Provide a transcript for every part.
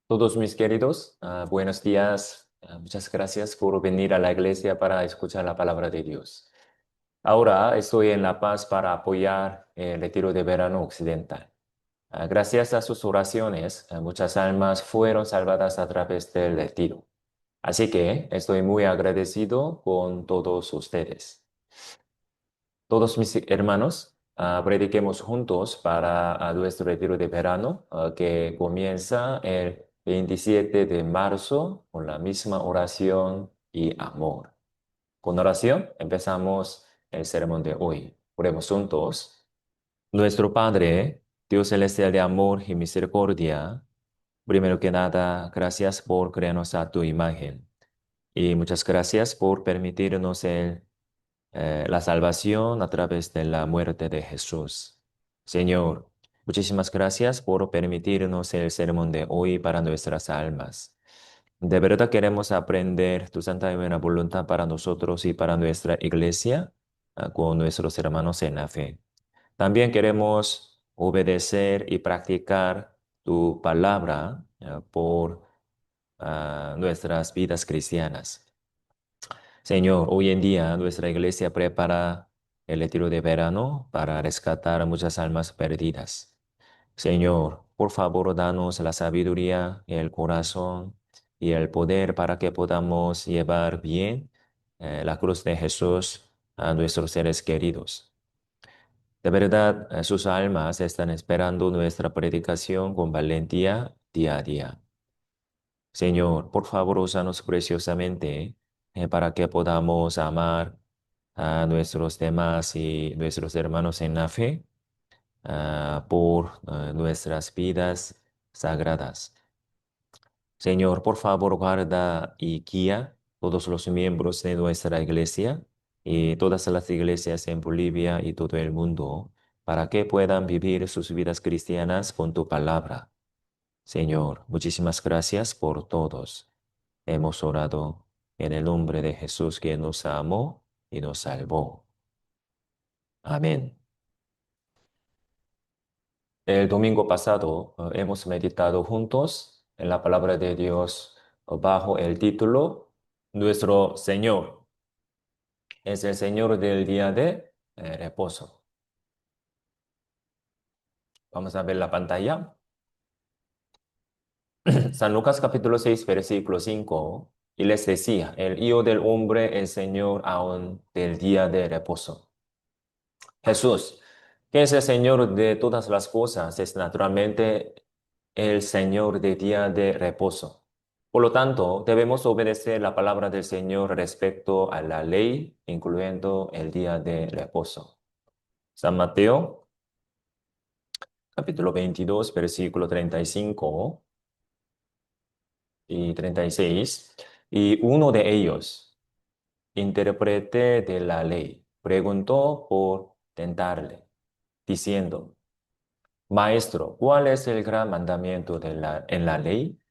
Todos mis queridos, buenos días. Muchas gracias por venir a la iglesia para escuchar la palabra de Dios. Ahora estoy en La Paz para apoyar el retiro de verano occidental. Gracias a sus oraciones, muchas almas fueron salvadas a través del retiro. Así que estoy muy agradecido con todos ustedes. Todos mis hermanos, prediquemos juntos para nuestro retiro de verano, que comienza el 27 de marzo con la misma oración y amor. Con oración empezamos el sermón de hoy. Oremos juntos. Nuestro Padre, Dios celestial de amor y misericordia, primero que nada, gracias por crearnos a tu imagen y muchas gracias por permitirnos la salvación a través de la muerte de Jesús. Señor, muchísimas gracias por permitirnos el sermón de hoy para nuestras almas. De verdad queremos aprender tu santa y buena voluntad para nosotros y para nuestra iglesia, con nuestros hermanos en la fe. También queremos obedecer y practicar tu palabra, por nuestras vidas cristianas. Señor, hoy en día nuestra iglesia prepara el retiro de verano para rescatar a muchas almas perdidas. Señor, por favor, danos la sabiduría, el corazón y el poder para que podamos llevar bien la cruz de Jesús a nuestros seres queridos. De verdad, sus almas están esperando nuestra predicación con valentía día a día. Señor, por favor, úsanos preciosamente para que podamos amar a nuestros demás y nuestros hermanos en la fe, por nuestras vidas sagradas. Señor, por favor, guarda y guía todos los miembros de nuestra iglesia y todas las iglesias en Bolivia y todo el mundo para que puedan vivir sus vidas cristianas con tu palabra. Señor, muchísimas gracias por todos. Hemos orado en el nombre de Jesús que nos amó y nos salvó. Amén. El domingo pasado hemos meditado juntos en la palabra de Dios bajo el título Nuestro Señor es el Señor del día de reposo. Vamos a ver la pantalla. San Lucas capítulo 6 versículo 5. Y les decía, el Hijo del Hombre es Señor aún del día de reposo. Jesús, que es el Señor de todas las cosas, es naturalmente el Señor de día de reposo. Por lo tanto, debemos obedecer la palabra del Señor respecto a la ley, incluyendo el día de reposo. San Mateo, capítulo 22, versículo 35 y 36. Y uno de ellos, intérprete de la ley, preguntó por tentarle, diciendo: Maestro, ¿cuál es el gran mandamiento en la ley?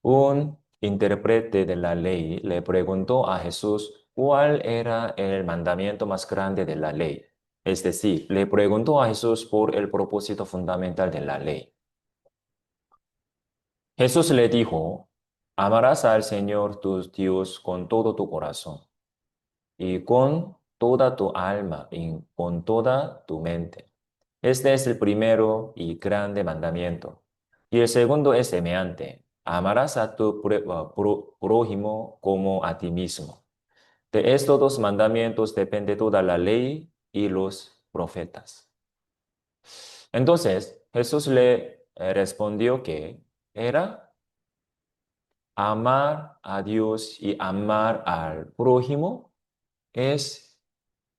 Un intérprete de la ley le preguntó a Jesús cuál era el mandamiento más grande de la ley. Es decir, le preguntó a Jesús por el propósito fundamental de la ley. Jesús le dijo: Amarás al Señor tu Dios con todo tu corazón y con toda tu alma y con toda tu mente. Este es el primero y grande mandamiento. Y el segundo es semejante: amarás a tu prójimo como a ti mismo. De estos dos mandamientos depende toda la ley y los profetas. Entonces Jesús le respondió que era amar a Dios y amar al prójimo es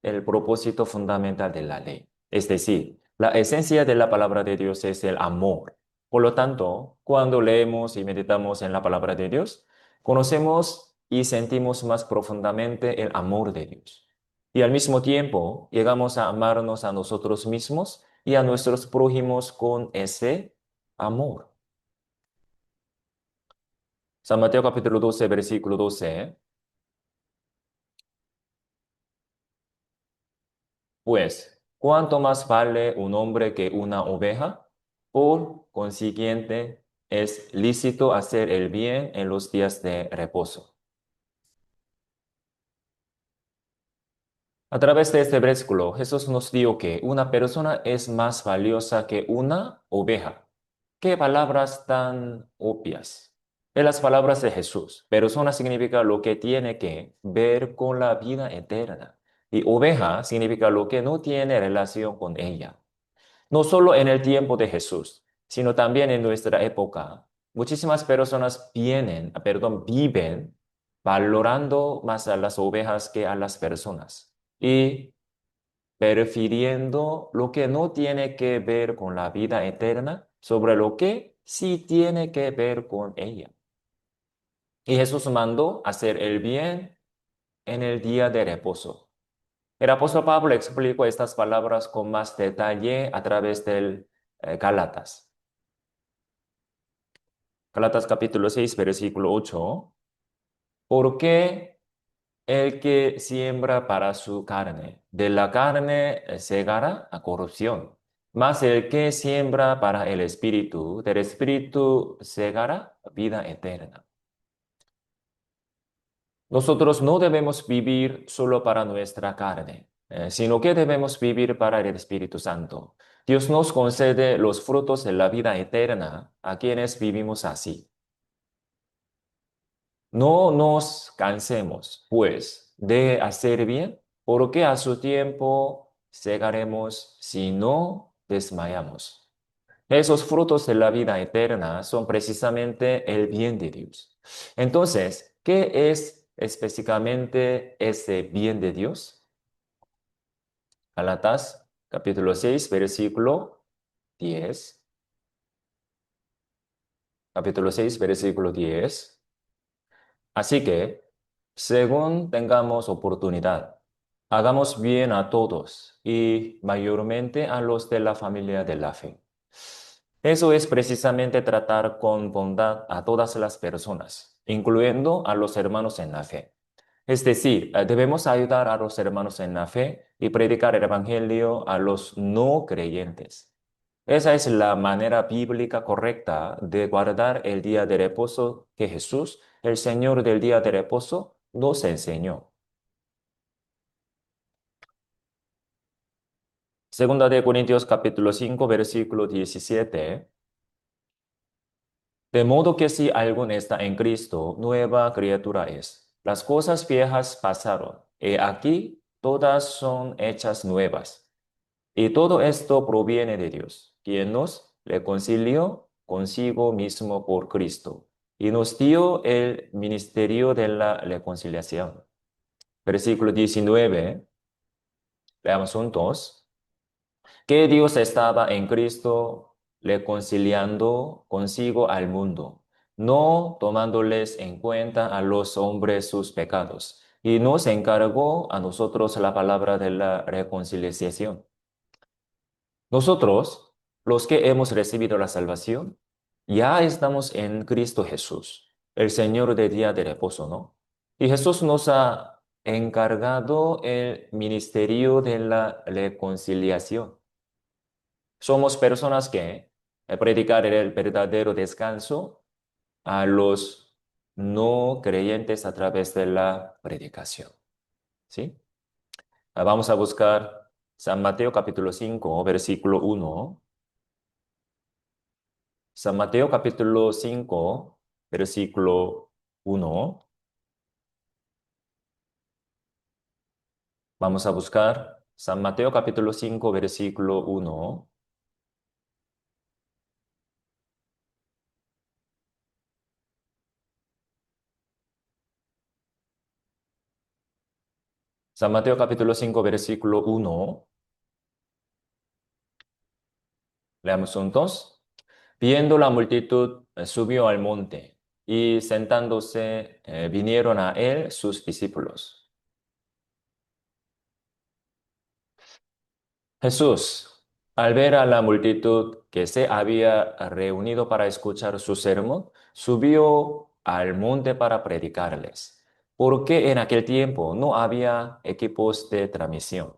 el propósito fundamental de la ley. Es decir, la esencia de la palabra de Dios es el amor. Por lo tanto, cuando leemos y meditamos en la palabra de Dios, conocemos y sentimos más profundamente el amor de Dios. Y al mismo tiempo, llegamos a amarnos a nosotros mismos y a nuestros prójimos con ese amor. San Mateo capítulo 12, versículo 12. Pues, ¿cuánto más vale un hombre que una oveja? Por consiguiente, es lícito hacer el bien en los días de reposo. A través de este versículo, Jesús nos dijo que una persona es más valiosa que una oveja. Qué palabras tan obvias. En las palabras de Jesús, persona significa lo que tiene que ver con la vida eterna. Y oveja significa lo que no tiene relación con ella. No solo en el tiempo de Jesús, sino también en nuestra época. Muchísimas personas viven valorando más a las ovejas que a las personas y prefiriendo lo que no tiene que ver con la vida eterna sobre lo que sí tiene que ver con ella. Y Jesús mandó hacer el bien en el día de reposo. El apóstol Pablo explicó estas palabras con más detalle a través del Gálatas. Gálatas capítulo 6, versículo 8. Porque el que siembra para su carne, de la carne segará a corrupción. Mas el que siembra para el espíritu, del espíritu segará vida eterna. Nosotros no debemos vivir solo para nuestra carne, sino que debemos vivir para el Espíritu Santo. Dios nos concede los frutos de la vida eterna a quienes vivimos así. No nos cansemos, pues, de hacer bien, porque a su tiempo segaremos si no desmayamos. Esos frutos de la vida eterna son precisamente el bien de Dios. Entonces, ¿qué es específicamente ese bien de Dios? Gálatas capítulo 6, versículo 10. Capítulo 6, versículo 10. Así que, según tengamos oportunidad, hagamos bien a todos y mayormente a los de la familia de la fe. Eso es precisamente tratar con bondad a todas las personas, incluyendo a los hermanos en la fe. Es decir, debemos ayudar a los hermanos en la fe y predicar el Evangelio a los no creyentes. Esa es la manera bíblica correcta de guardar el día de reposo que Jesús, el Señor del día de reposo, nos enseñó. Segunda de Corintios capítulo 5, versículo 17. De modo que si alguno está en Cristo, nueva criatura es. Las cosas viejas pasaron, y aquí todas son hechas nuevas. Y todo esto proviene de Dios, quien nos reconcilió consigo mismo por Cristo y nos dio el ministerio de la reconciliación. Versículo 19, leamos juntos, que Dios estaba en Cristo reconciliando consigo al mundo, no tomándoles en cuenta a los hombres sus pecados, y nos encargó a nosotros la palabra de la reconciliación. Nosotros, los que hemos recibido la salvación, ya estamos en Cristo Jesús, el Señor de día de reposo, ¿no? Y Jesús nos ha encargado el ministerio de la reconciliación. Somos personas que predicar el verdadero descanso a los no creyentes a través de la predicación, ¿sí? Vamos a buscar San Mateo capítulo 5, versículo 1. San Mateo capítulo 5, versículo 1. Vamos a buscar San Mateo capítulo 5, versículo 1. San Mateo capítulo 5, versículo 1. Leamos juntos. Viendo la multitud, subió al monte y sentándose, vinieron a él sus discípulos. Jesús, al ver a la multitud que se había reunido para escuchar su sermón, subió al monte para predicarles, porque en aquel tiempo no había equipos de transmisión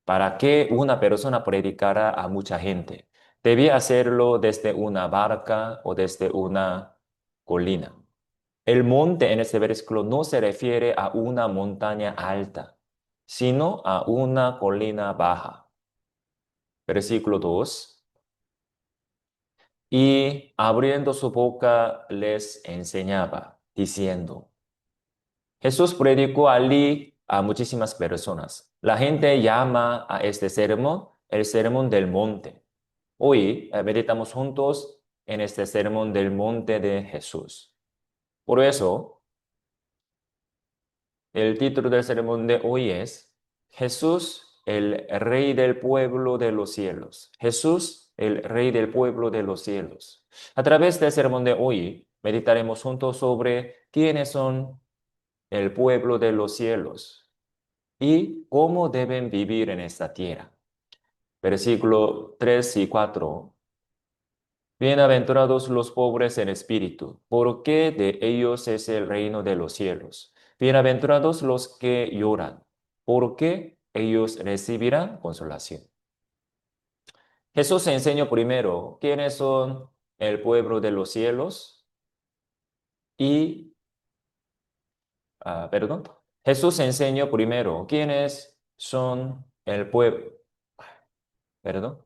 para que una persona predicara a mucha gente. Debía hacerlo desde una barca o desde una colina. El monte en este versículo no se refiere a una montaña alta, sino a una colina baja. Versículo 2. Y abriendo su boca les enseñaba, diciendo, Jesús predicó allí a muchísimas personas. La gente llama a este sermón el sermón del monte. Hoy meditamos juntos en este sermón del monte de Jesús. Por eso, el título del sermón de hoy es Jesús, el Rey del pueblo de los cielos. Jesús, el Rey del pueblo de los cielos. A través del sermón de hoy, meditaremos juntos sobre quiénes son el pueblo de los cielos y cómo deben vivir en esta tierra. Versículo 3 y 4. Bienaventurados los pobres en espíritu, porque de ellos es el reino de los cielos. Bienaventurados los que lloran, porque ellos recibirán consolación. Jesús enseñó primero quiénes son el pueblo de los cielos y, perdón, Jesús enseñó primero quiénes son el pueblo, perdón.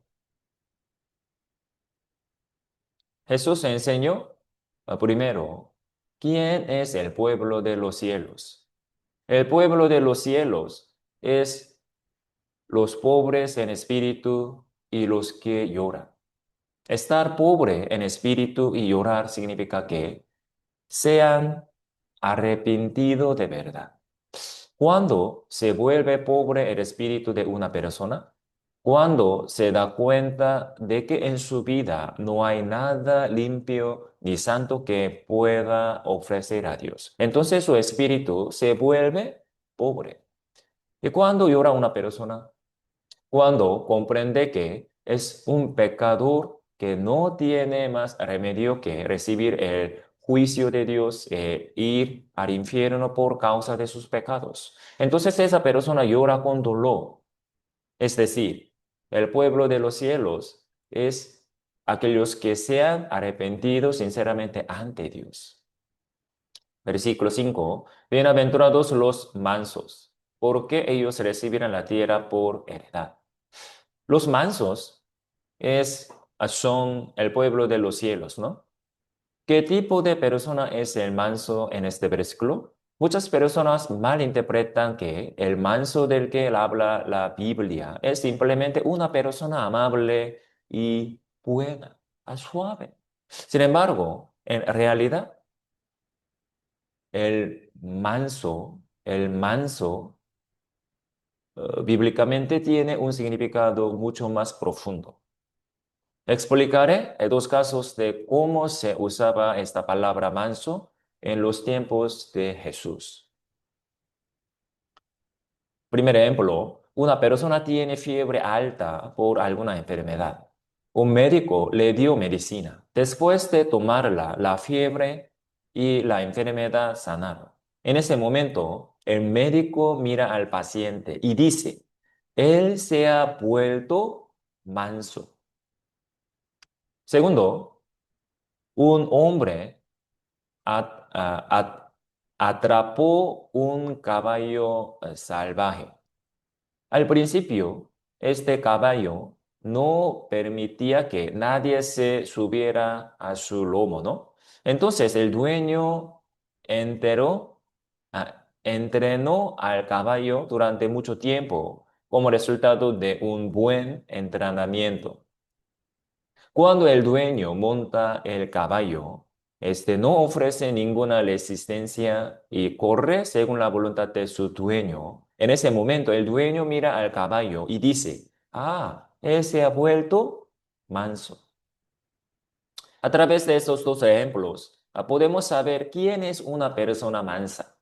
Jesús enseñó primero quién es el pueblo de los cielos. El pueblo de los cielos es los pobres en espíritu y los que lloran. Estar pobre en espíritu y llorar significa que sean arrepentidos de verdad. Cuando se vuelve pobre el espíritu de una persona, cuando se da cuenta de que en su vida no hay nada limpio ni santo que pueda ofrecer a Dios, entonces su espíritu se vuelve pobre. Y cuando llora una persona, cuando comprende que es un pecador que no tiene más remedio que recibir el juicio de Dios e ir al infierno por causa de sus pecados. Entonces esa persona llora con dolor. Es decir, el pueblo de los cielos es aquellos que se han arrepentido sinceramente ante Dios. Versículo 5. Bienaventurados los mansos, porque ellos recibirán la tierra por heredad. Los mansos son el pueblo de los cielos, ¿no? ¿Qué tipo de persona es el manso en este versículo? Muchas personas malinterpretan que el manso del que habla la Biblia es simplemente una persona amable y buena, suave. Sin embargo, en realidad, el manso, bíblicamente tiene un significado mucho más profundo. Explicaré dos casos de cómo se usaba esta palabra manso en los tiempos de Jesús. Primer ejemplo, una persona tiene fiebre alta por alguna enfermedad. Un médico le dio medicina. Después de tomarla, la fiebre y la enfermedad sanaron. En ese momento, el médico mira al paciente y dice, él se ha vuelto manso. Segundo, un hombre atrapó un caballo salvaje. Al principio, este caballo no permitía que nadie se subiera a su lomo, ¿no? Entonces el dueño entrenó al caballo durante mucho tiempo como resultado de un buen entrenamiento. Cuando el dueño monta el caballo, este no ofrece ninguna resistencia y corre según la voluntad de su dueño. En ese momento, el dueño mira al caballo y dice, él se ha vuelto manso. A través de esos dos ejemplos, podemos saber quién es una persona mansa.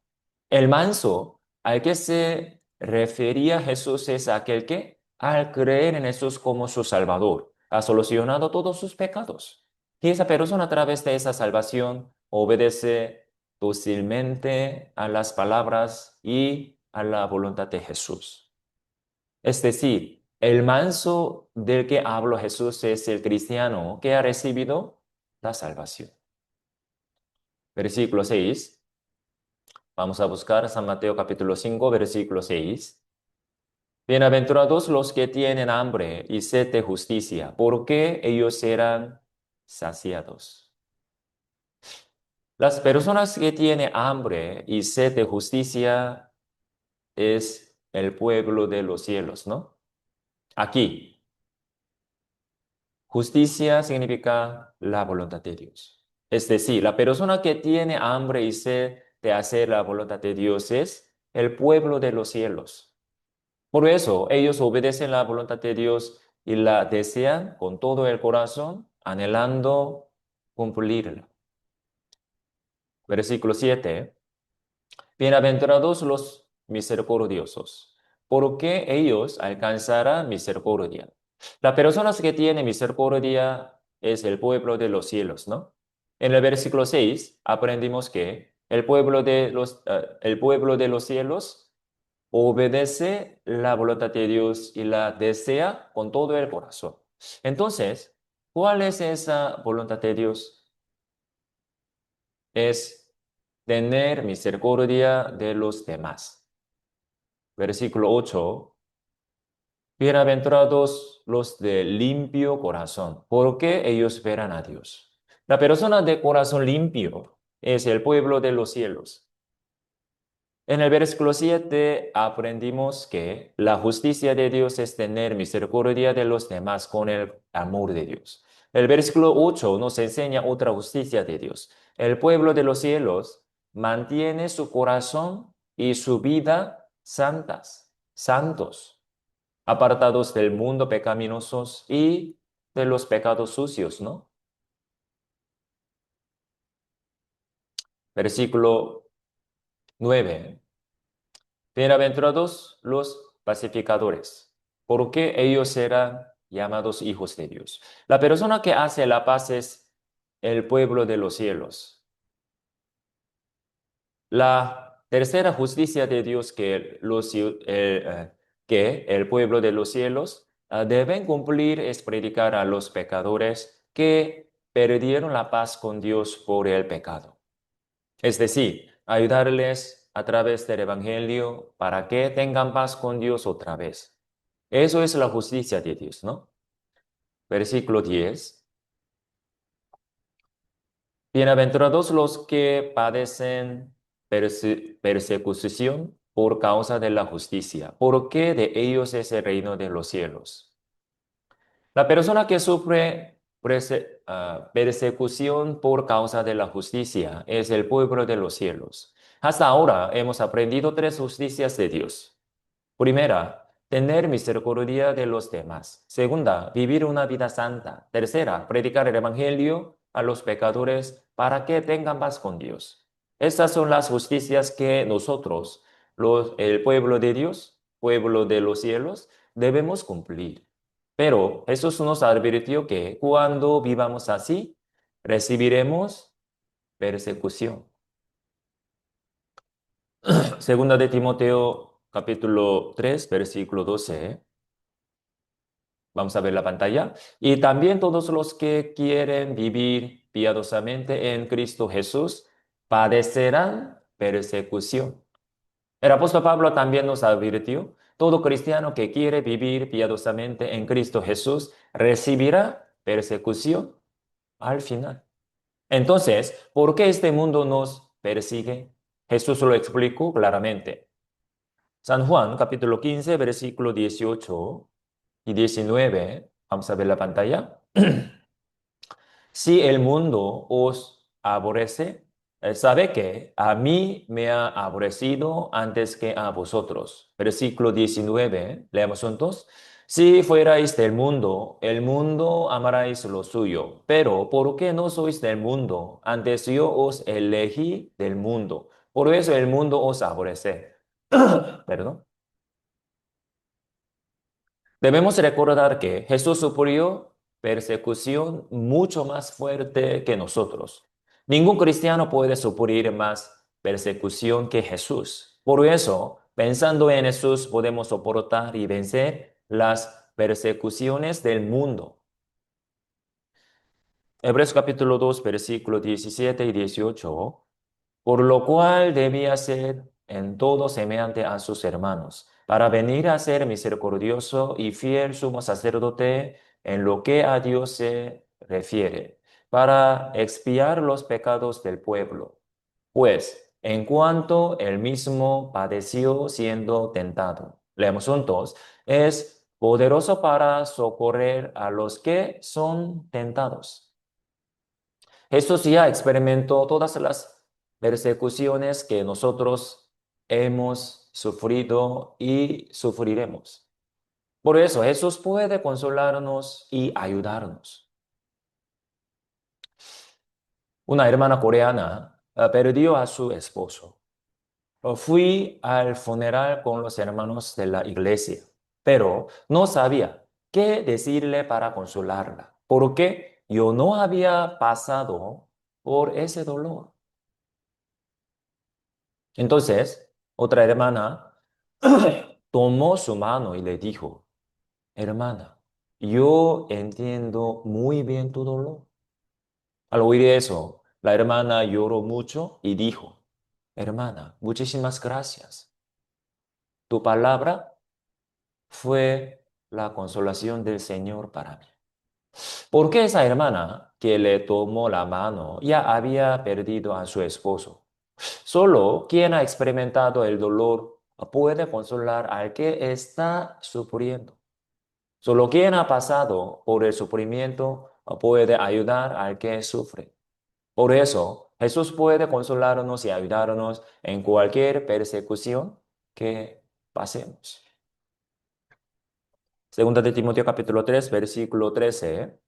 El manso al que se refería Jesús es aquel que, al creer en Jesús como su Salvador, ha solucionado todos sus pecados. Y esa persona a través de esa salvación obedece dócilmente a las palabras y a la voluntad de Jesús. Es decir, El manso del que habla Jesús es el cristiano que ha recibido la salvación. Versículo 6. Vamos a buscar San Mateo capítulo 5, versículo 6. Bienaventurados los que tienen hambre y sed de justicia, porque ellos serán saciados. Las personas que tienen hambre y sed de justicia es el pueblo de los cielos, ¿no? Aquí, justicia significa la voluntad de Dios. Es decir, la persona que tiene hambre y sed de hacer la voluntad de Dios es el pueblo de los cielos. Por eso, ellos obedecen la voluntad de Dios y la desean con todo el corazón, anhelando cumplirla. Versículo 7. Bienaventurados los misericordiosos, porque ellos alcanzarán misericordia. La persona que tiene misericordia es el pueblo de los cielos, ¿no? En el versículo 6 aprendimos que el pueblo de los cielos obedece la voluntad de Dios y la desea con todo el corazón. Entonces, ¿cuál es esa voluntad de Dios? Es tener misericordia de los demás. Versículo 8. Bienaventurados los de limpio corazón, porque ellos verán a Dios. La persona de corazón limpio es el pueblo de los cielos. En el versículo 7 aprendimos que la justicia de Dios es tener misericordia de los demás con el amor de Dios. El versículo 8 nos enseña otra justicia de Dios. El pueblo de los cielos mantiene su corazón y su vida santos, apartados del mundo pecaminosos y de los pecados sucios, ¿no? Versículo 9. Bienaventurados los pacificadores, porque ellos serán llamados hijos de Dios. La persona que hace la paz es el pueblo de los cielos. La tercera justicia de Dios que el pueblo de los cielos deben cumplir es predicar a los pecadores que perdieron la paz con Dios por el pecado. Es decir, ayudarles a través del Evangelio para que tengan paz con Dios otra vez. Eso es la justicia de Dios, ¿no? Versículo 10. Bienaventurados los que padecen persecución por causa de la justicia, porque de ellos es el reino de los cielos. La persona que sufre persecución por causa de la justicia es el pueblo de los cielos. Hasta ahora hemos aprendido tres justicias de Dios. Primera, tener misericordia de los demás. Segunda, vivir una vida santa. Tercera, predicar el Evangelio a los pecadores para que tengan paz con Dios. Estas son las justicias que nosotros, el pueblo de Dios, pueblo de los cielos, debemos cumplir. Pero Jesús nos advirtió que cuando vivamos así, recibiremos persecución. Segunda de Timoteo, capítulo 3, versículo 12. Vamos a ver la pantalla. Y también todos los que quieren vivir piadosamente en Cristo Jesús padecerán persecución. El apóstol Pablo también nos advirtió, todo cristiano que quiere vivir piadosamente en Cristo Jesús recibirá persecución al final. Entonces, ¿por qué este mundo nos persigue? Jesús lo explicó claramente. San Juan, capítulo 15, versículo 18 y 19. Vamos a ver la pantalla. Si el mundo os aborrece, sabe que a mí me ha aborrecido antes que a vosotros. Versículo 19, leamos juntos. Si fuerais del mundo, el mundo amaréis lo suyo. Pero ¿por qué no sois del mundo? Antes yo os elegí del mundo. Por eso el mundo os aborrece. Perdón. Debemos recordar que Jesús sufrió persecución mucho más fuerte que nosotros. Ningún cristiano puede sufrir más persecución que Jesús. Por eso, pensando en Jesús, podemos soportar y vencer las persecuciones del mundo. Hebreos capítulo 2, versículo 17 y 18. Por lo cual debía ser en todo semejante a sus hermanos, para venir a ser misericordioso y fiel sumo sacerdote en lo que a Dios se refiere, para expiar los pecados del pueblo. Pues, en cuanto él mismo padeció siendo tentado, leemos juntos, es poderoso para socorrer a los que son tentados. Jesús ya experimentó todas las persecuciones que nosotros hemos sufrido y sufriremos. Por eso Jesús puede consolarnos y ayudarnos. Una hermana coreana perdió a su esposo. Fui al funeral con los hermanos de la iglesia, pero no sabía qué decirle para consolarla, porque yo no había pasado por ese dolor. Entonces, otra hermana tomó su mano y le dijo, hermana, yo entiendo muy bien tu dolor. Al oír eso, la hermana lloró mucho y dijo, hermana, muchísimas gracias. Tu palabra fue la consolación del Señor para mí. Porque esa hermana que le tomó la mano ya había perdido a su esposo. Solo quien ha experimentado el dolor puede consolar al que está sufriendo. Solo quien ha pasado por el sufrimiento puede ayudar al que sufre. Por eso, Jesús puede consolarnos y ayudarnos en cualquier persecución que pasemos. Segunda de Timoteo capítulo 3, versículo 13.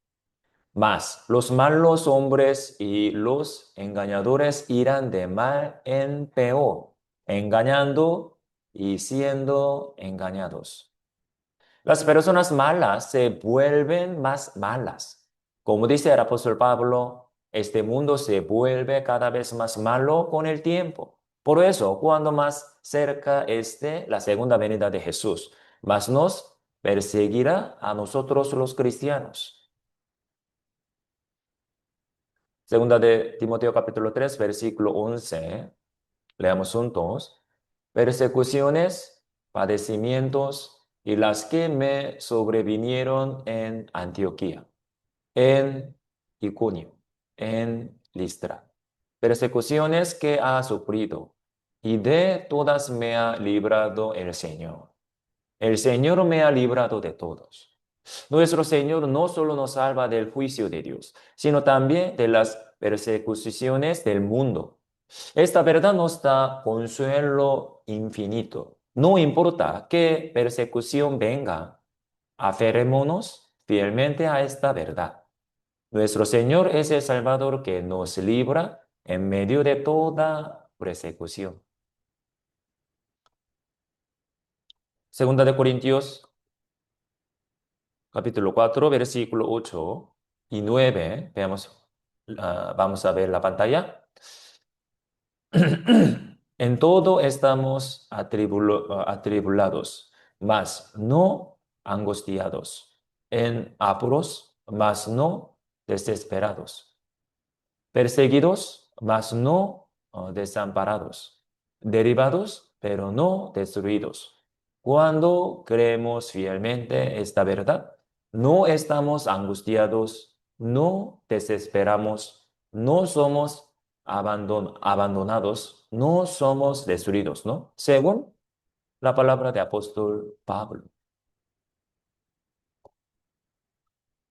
Mas los malos hombres y los engañadores irán de mal en peor, engañando y siendo engañados. Las personas malas se vuelven más malas. Como dice el apóstol Pablo, este mundo se vuelve cada vez más malo con el tiempo. Por eso, cuando más cerca esté la segunda venida de Jesús, más nos perseguirá a nosotros los cristianos. Segunda de Timoteo capítulo 3 versículo 11. Leamos juntos. Persecuciones, padecimientos y las que me sobrevinieron en Antioquía, en Iconio, en Listra. Persecuciones que ha sufrido, y de todas me ha librado el Señor. El Señor me ha librado de todos. Nuestro Señor no solo nos salva del juicio de Dios, sino también de las persecuciones del mundo. Esta verdad nos da consuelo infinito. No importa qué persecución venga, aferrémonos fielmente a esta verdad. Nuestro Señor es el Salvador que nos libra en medio de toda persecución. Segunda de Corintios capítulo 4, versículo 8 y 9. Veamos, vamos a ver la pantalla. En todo estamos atribulados, mas no angustiados. En apuros, mas no desesperados. Perseguidos, mas no desamparados. Derribados, pero no destruidos. Cuando creemos fielmente esta verdad, no estamos angustiados, no desesperamos, no somos abandonados, no somos destruidos, ¿no? Según la palabra de apóstol Pablo.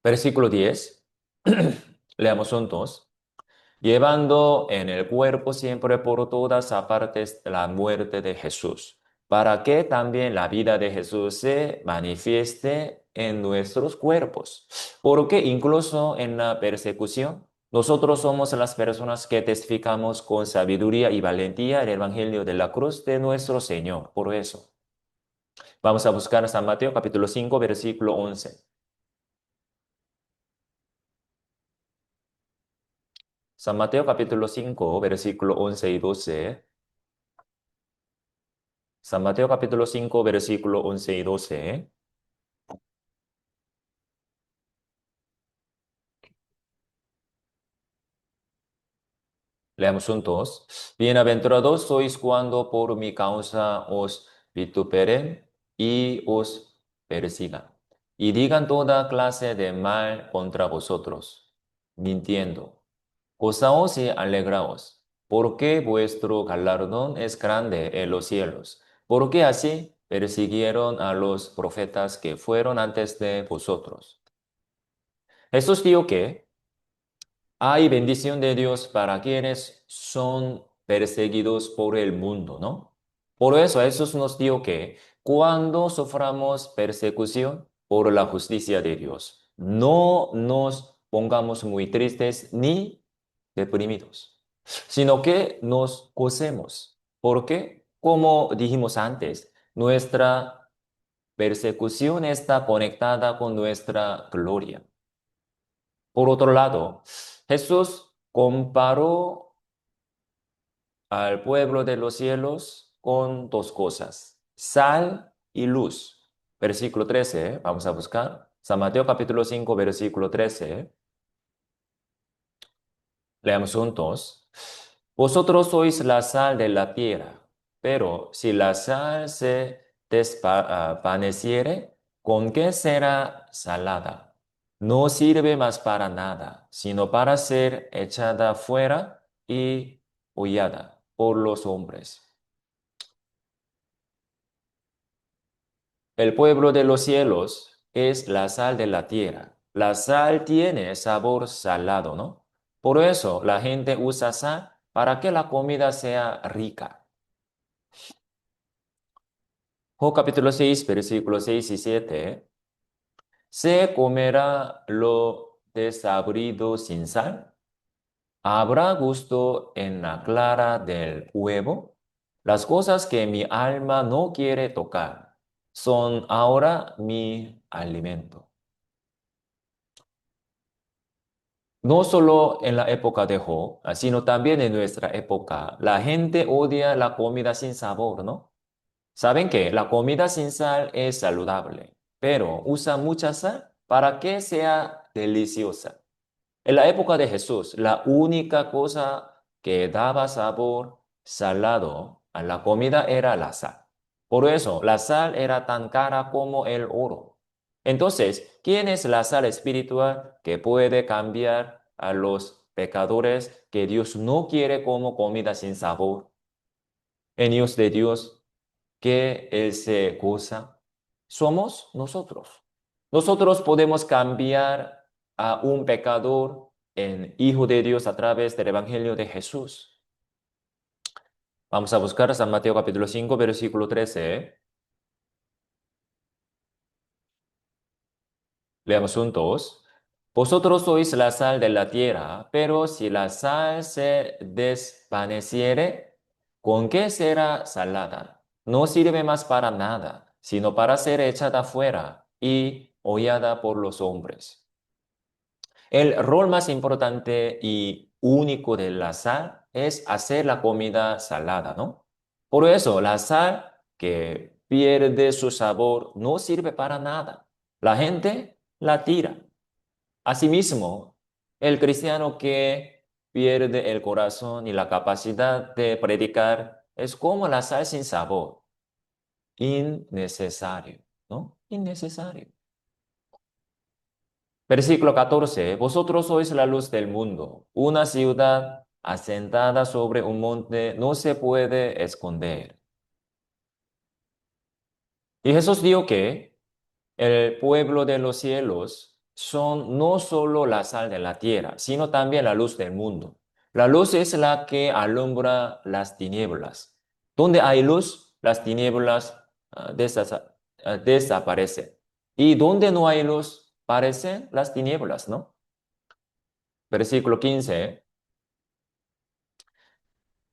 Versículo 10. Leamos juntos. Llevando en el cuerpo siempre por todas partes la muerte de Jesús, para que también la vida de Jesús se manifieste en nuestros cuerpos. Porque incluso en la persecución, nosotros somos las personas que testificamos con sabiduría y valentía el Evangelio de la cruz de nuestro Señor. Por eso, vamos a buscar San Mateo capítulo 5, versículo 11. San Mateo capítulo 5, versículo 11 y 12. San Mateo capítulo 5, versículo 11 y 12. Leamos juntos. Bienaventurados sois cuando por mi causa os vituperen y os persigan, y digan toda clase de mal contra vosotros, mintiendo. Gozaos y alegraos, porque vuestro galardón es grande en los cielos, porque así persiguieron a los profetas que fueron antes de vosotros. Jesús dijo que hay bendición de Dios para quienes son perseguidos por el mundo, ¿no? Por eso Jesús nos dijo que cuando suframos persecución por la justicia de Dios, no nos pongamos muy tristes ni deprimidos, sino que nos gocemos, porque, como dijimos antes, nuestra persecución está conectada con nuestra gloria. Por otro lado, Jesús comparó al pueblo de los cielos con dos cosas, sal y luz. Versículo 13, vamos a buscar. San Mateo capítulo 5, versículo 13. Leamos juntos. Vosotros sois la sal de la tierra, pero si la sal se desvaneciere, ¿con qué será salada? No sirve más para nada, sino para ser echada fuera y hollada por los hombres. El pueblo de los cielos es la sal de la tierra. La sal tiene sabor salado, ¿no? Por eso la gente usa sal para que la comida sea rica. Job capítulo 6, versículos 6 y 7. ¿Se comerá lo desabrido sin sal? ¿Habrá gusto en la clara del huevo? Las cosas que mi alma no quiere tocar son ahora mi alimento. No solo en la época de Job, sino también en nuestra época, la gente odia la comida sin sabor, ¿no? Saben que la comida sin sal es saludable, pero usa mucha sal para que sea deliciosa. En la época de Jesús, la única cosa que daba sabor salado a la comida era la sal. Por eso, la sal era tan cara como el oro. Entonces, ¿quién es la sal espiritual que puede cambiar a los pecadores que Dios no quiere como comida sin sabor? En Dios de Dios que Él se goza, somos nosotros. Nosotros podemos cambiar a un pecador en hijo de Dios a través del Evangelio de Jesús. Vamos a buscar a San Mateo capítulo 5, versículo 13. Leamos juntos. Vosotros sois la sal de la tierra, pero si la sal se desvaneciere, ¿con qué será salada? No sirve más para nada, sino para ser echada fuera y hollada por los hombres. El rol más importante y único de la sal es hacer la comida salada, ¿no? Por eso, la sal que pierde su sabor no sirve para nada. La gente la tira. Asimismo, el cristiano que pierde el corazón y la capacidad de predicar es como la sal sin sabor, innecesario, ¿no? Innecesario. Versículo 14. Vosotros sois la luz del mundo. Una ciudad asentada sobre un monte no se puede esconder. Y Jesús dijo que el pueblo de los cielos son no solo la sal de la tierra, sino también la luz del mundo. La luz es la que alumbra las tinieblas. Donde hay luz, las tinieblas desaparecen. Y donde no hay luz, parecen las tinieblas, ¿no? Versículo 15.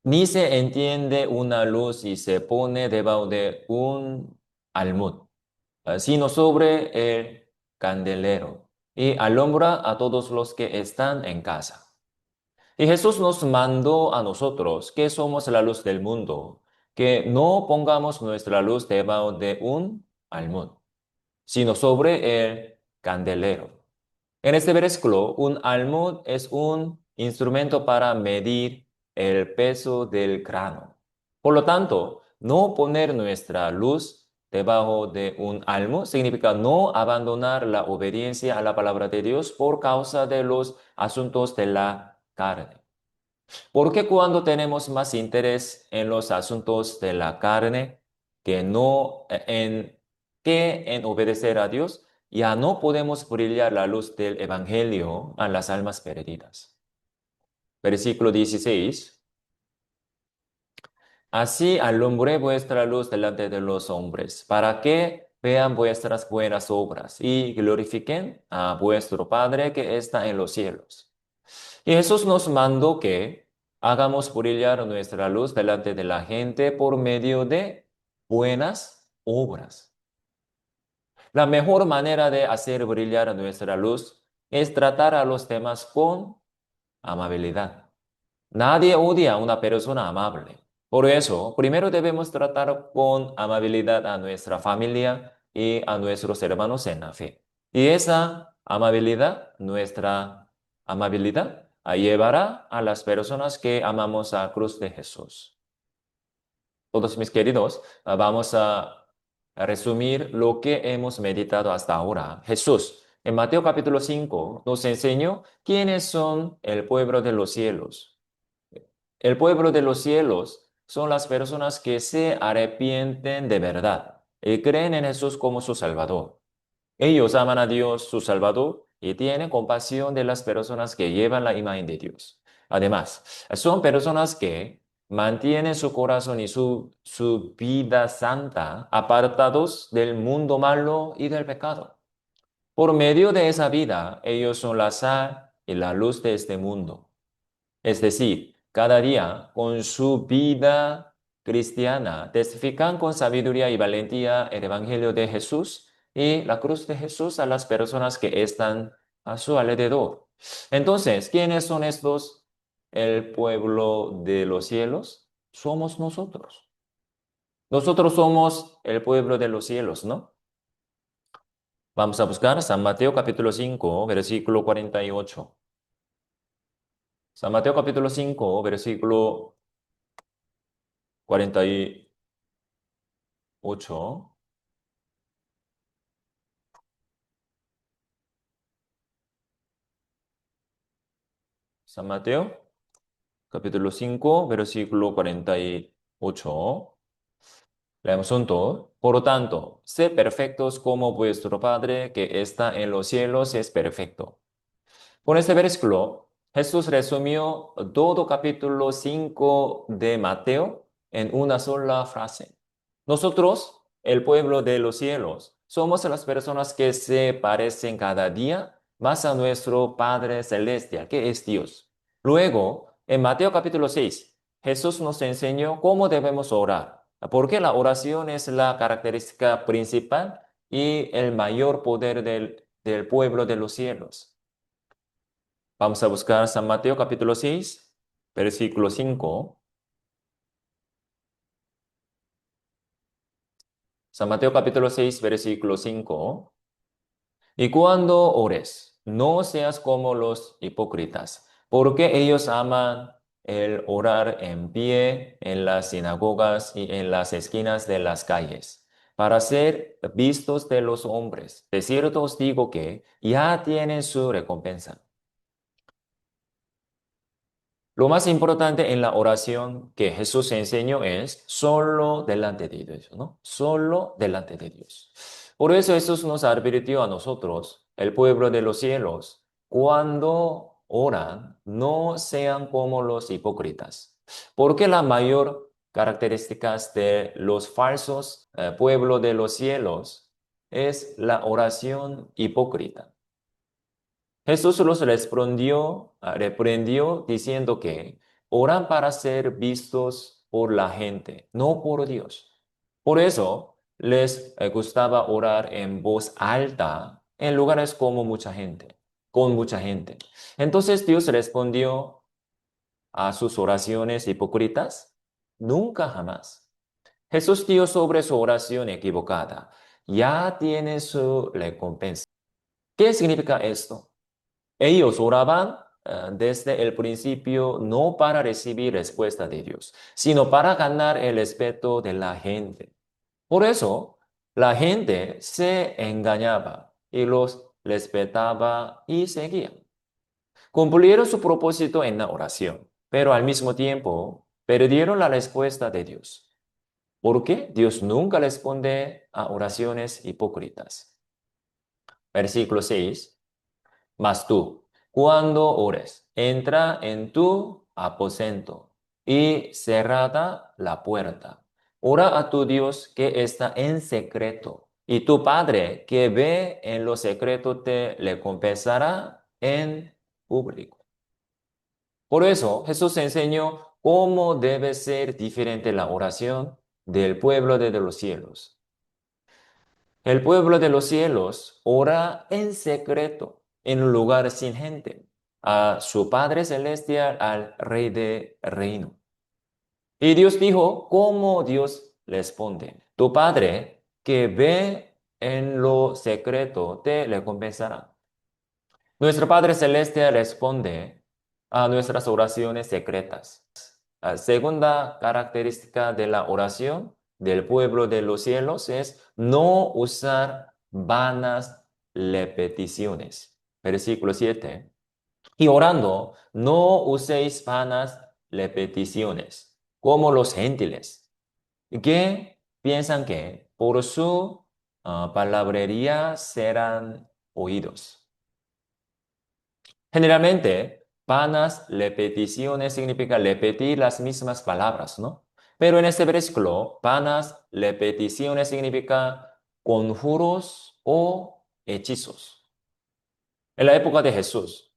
Ni se entiende una luz y se pone debajo de un almud, sino sobre el candelero y alumbra a todos los que están en casa. Y Jesús nos mandó a nosotros, que somos la luz del mundo, que no pongamos nuestra luz debajo de un almud, sino sobre el candelero. En este versículo, un almud es un instrumento para medir el peso del grano. Por lo tanto, no poner nuestra luz debajo de un almo significa no abandonar la obediencia a la palabra de Dios por causa de los asuntos de la carne. Porque cuando tenemos más interés en los asuntos de la carne que no en obedecer a Dios, ya no podemos brillar la luz del evangelio a las almas perdidas. Versículo 16. Así alumbré vuestra luz delante de los hombres, para que vean vuestras buenas obras y glorifiquen a vuestro Padre que está en los cielos. Y Jesús nos mandó que hagamos brillar nuestra luz delante de la gente por medio de buenas obras. La mejor manera de hacer brillar nuestra luz es tratar a los demás con amabilidad. Nadie odia a una persona amable. Por eso, primero debemos tratar con amabilidad a nuestra familia y a nuestros hermanos en la fe. Y esa amabilidad, nuestra amabilidad, llevará a las personas que amamos a cruz de Jesús. Todos mis queridos, vamos a resumir lo que hemos meditado hasta ahora. Jesús, en Mateo capítulo 5, nos enseñó quiénes son el pueblo de los cielos. El pueblo de los cielos son las personas que se arrepienten de verdad y creen en Jesús como su Salvador. Ellos aman a Dios, su Salvador, y tienen compasión de las personas que llevan la imagen de Dios. Además, son personas que mantienen su corazón y su vida santa apartados del mundo malo y del pecado. Por medio de esa vida, ellos son la sal y la luz de este mundo. Es decir, cada día con su vida cristiana testifican con sabiduría y valentía el Evangelio de Jesús y la cruz de Jesús a las personas que están a su alrededor. Entonces, ¿quiénes son estos? El pueblo de los cielos somos nosotros. Nosotros somos el pueblo de los cielos, ¿no? Vamos a buscar San Mateo capítulo 5, versículo 48. San Mateo capítulo 5, versículo 48. San Mateo, capítulo 5, versículo 48. Leemos juntos. Por lo tanto, sed perfectos como vuestro Padre que está en los cielos es perfecto. Con este versículo, Jesús resumió todo capítulo 5 de Mateo en una sola frase. Nosotros, el pueblo de los cielos, somos las personas que se parecen cada día más a nuestro Padre Celestial, que es Dios. Luego, en Mateo capítulo 6, Jesús nos enseñó cómo debemos orar, porque la oración es la característica principal y el mayor poder del pueblo de los cielos. Vamos a buscar San Mateo capítulo 6, versículo 5. San Mateo capítulo 6, versículo 5. Y cuando ores, no seas como los hipócritas, porque ellos aman el orar en pie en las sinagogas y en las esquinas de las calles, para ser vistos de los hombres. De cierto os digo que ya tienen su recompensa. Lo más importante en la oración que Jesús enseñó es solo delante de Dios, ¿no? Solo delante de Dios. Por eso Jesús nos advirtió a nosotros, el pueblo de los cielos, cuando oran, no sean como los hipócritas. Porque la mayor característica de los falsos pueblos de los cielos es la oración hipócrita. Jesús los reprendió diciendo que oran para ser vistos por la gente, no por Dios. Por eso les gustaba orar en voz alta en lugares como mucha gente, con mucha gente. Entonces Dios respondió a sus oraciones hipócritas, nunca jamás. Jesús dio sobre su oración equivocada. Ya tiene su recompensa. ¿Qué significa esto? Ellos oraban desde el principio no para recibir respuesta de Dios, sino para ganar el respeto de la gente. Por eso, la gente se engañaba y los respetaba y seguía. Cumplieron su propósito en la oración, pero al mismo tiempo perdieron la respuesta de Dios. ¿Por qué? Dios nunca responde a oraciones hipócritas. Versículo 6. Mas tú, cuando ores, entra en tu aposento y cerrada la puerta. Ora a tu Dios que está en secreto, y tu Padre que ve en lo secreto te le compensará en público. Por eso Jesús enseñó cómo debe ser diferente la oración del pueblo de los cielos. El pueblo de los cielos ora en secreto, en un lugar sin gente, a su Padre Celestial, al Rey de Reino. Y Dios dijo, ¿cómo Dios responde? Tu Padre que ve en lo secreto te recompensará. Nuestro Padre Celestial responde a nuestras oraciones secretas. La segunda característica de la oración del pueblo de los cielos es no usar vanas repeticiones. Versículo 7. Y orando, no uséis vanas repeticiones, como los gentiles, que piensan que por su palabrería serán oídos. Generalmente, vanas repeticiones significa repetir las mismas palabras, ¿no? Pero en este versículo, vanas repeticiones significa conjuros o hechizos. En la época de Jesús,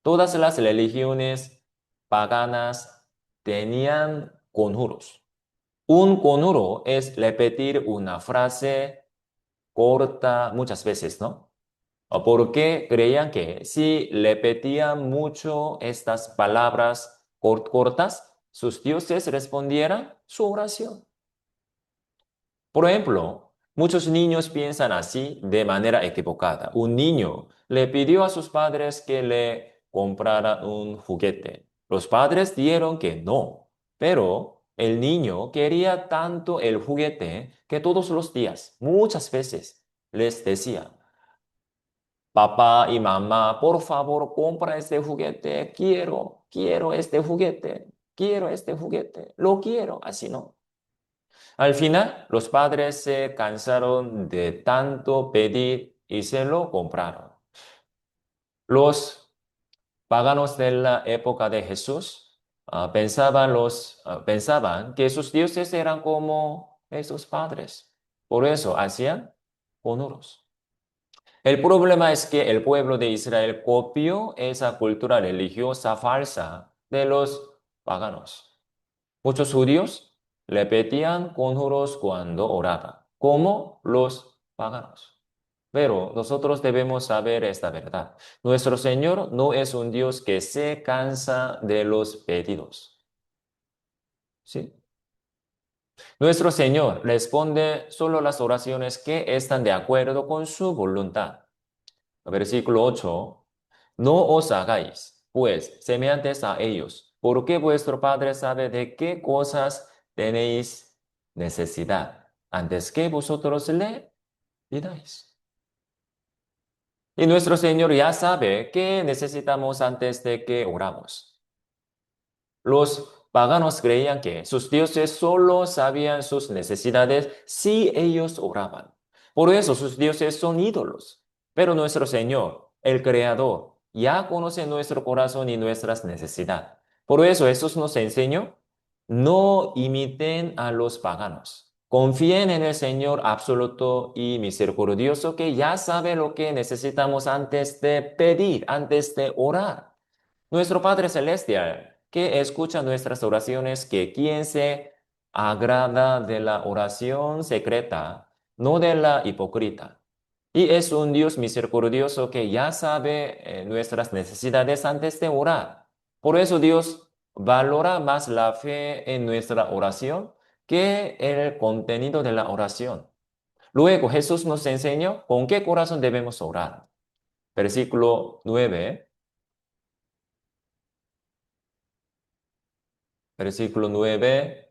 todas las religiones paganas tenían conjuros. Un conjuro es repetir una frase corta muchas veces, ¿no? O porque creían que si repetían mucho estas palabras cortas, sus dioses respondieran su oración. Por ejemplo, muchos niños piensan así de manera equivocada. Un niño le pidió a sus padres que le compraran un juguete. Los padres dijeron que no, pero el niño quería tanto el juguete que todos los días, muchas veces, les decía, papá y mamá, por favor, compra este juguete. Quiero este juguete. Quiero este juguete. Lo quiero, así no. Al final, los padres se cansaron de tanto pedir y se lo compraron. Los paganos de la época de Jesús pensaban que sus dioses eran como esos padres. Por eso hacían conjuros. El problema es que el pueblo de Israel copió esa cultura religiosa falsa de los paganos. Muchos judíos repetían conjuros cuando oraban, como los paganos. Pero nosotros debemos saber esta verdad. Nuestro Señor no es un Dios que se cansa de los pedidos. ¿Sí? Nuestro Señor responde solo las oraciones que están de acuerdo con su voluntad. Versículo 8. No os hagáis, pues, semejantes a ellos, porque vuestro Padre sabe de qué cosas tenéis necesidad, antes que vosotros le pidáis. Y nuestro Señor ya sabe qué necesitamos antes de que oramos. Los paganos creían que sus dioses solo sabían sus necesidades si ellos oraban. Por eso sus dioses son ídolos. Pero nuestro Señor, el Creador, ya conoce nuestro corazón y nuestras necesidades. Por eso Jesús nos enseñó, no imiten a los paganos. Confíen en el Señor absoluto y misericordioso que ya sabe lo que necesitamos antes de pedir, antes de orar. Nuestro Padre Celestial, que escucha nuestras oraciones, que quien se agrada de la oración secreta, no de la hipócrita. Y es un Dios misericordioso que ya sabe nuestras necesidades antes de orar. Por eso Dios valora más la fe en nuestra oración que el contenido de la oración. Luego Jesús nos enseñó con qué corazón debemos orar. Versículo 9. versículo 9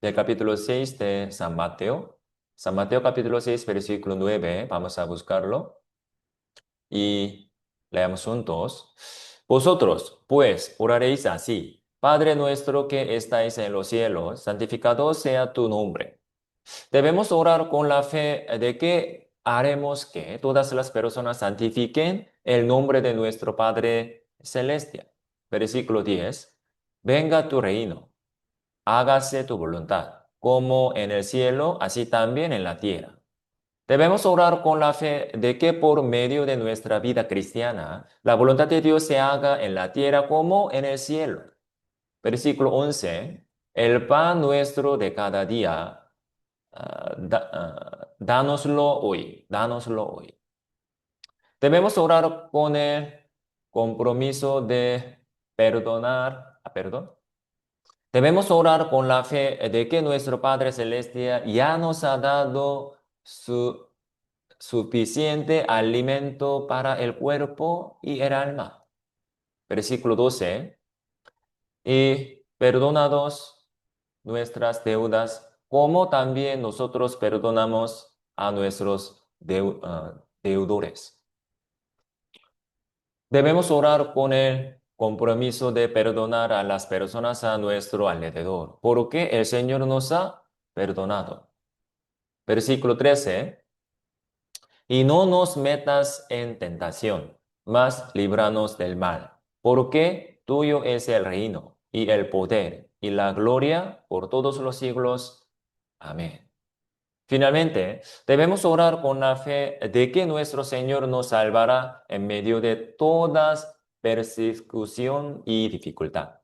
del capítulo 6 de San Mateo. San Mateo capítulo 6 versículo 9. Vamos a buscarlo y leamos juntos. Vosotros, pues, oraréis así. Padre nuestro que estáis en los cielos, santificado sea tu nombre. Debemos orar con la fe de que haremos que todas las personas santifiquen el nombre de nuestro Padre Celestial. Versículo 10. Venga tu reino, hágase tu voluntad, como en el cielo, así también en la tierra. Debemos orar con la fe de que por medio de nuestra vida cristiana, la voluntad de Dios se haga en la tierra como en el cielo. Versículo 11. El pan nuestro de cada día dánoslo hoy, dánoslo hoy. Debemos orar con el compromiso de perdonar, perdón. Debemos orar con la fe de que nuestro Padre Celestial ya nos ha dado su suficiente alimento para el cuerpo y el alma. Versículo 12. Y perdonados nuestras deudas, como también nosotros perdonamos a nuestros deudores. Debemos orar con el compromiso de perdonar a las personas a nuestro alrededor, porque el Señor nos ha perdonado. Versículo 13. Y no nos metas en tentación, mas líbranos del mal, porque tuyo es el reino, y el poder, y la gloria por todos los siglos. Amén. Finalmente, debemos orar con la fe de que nuestro Señor nos salvará en medio de todas persecución y dificultad.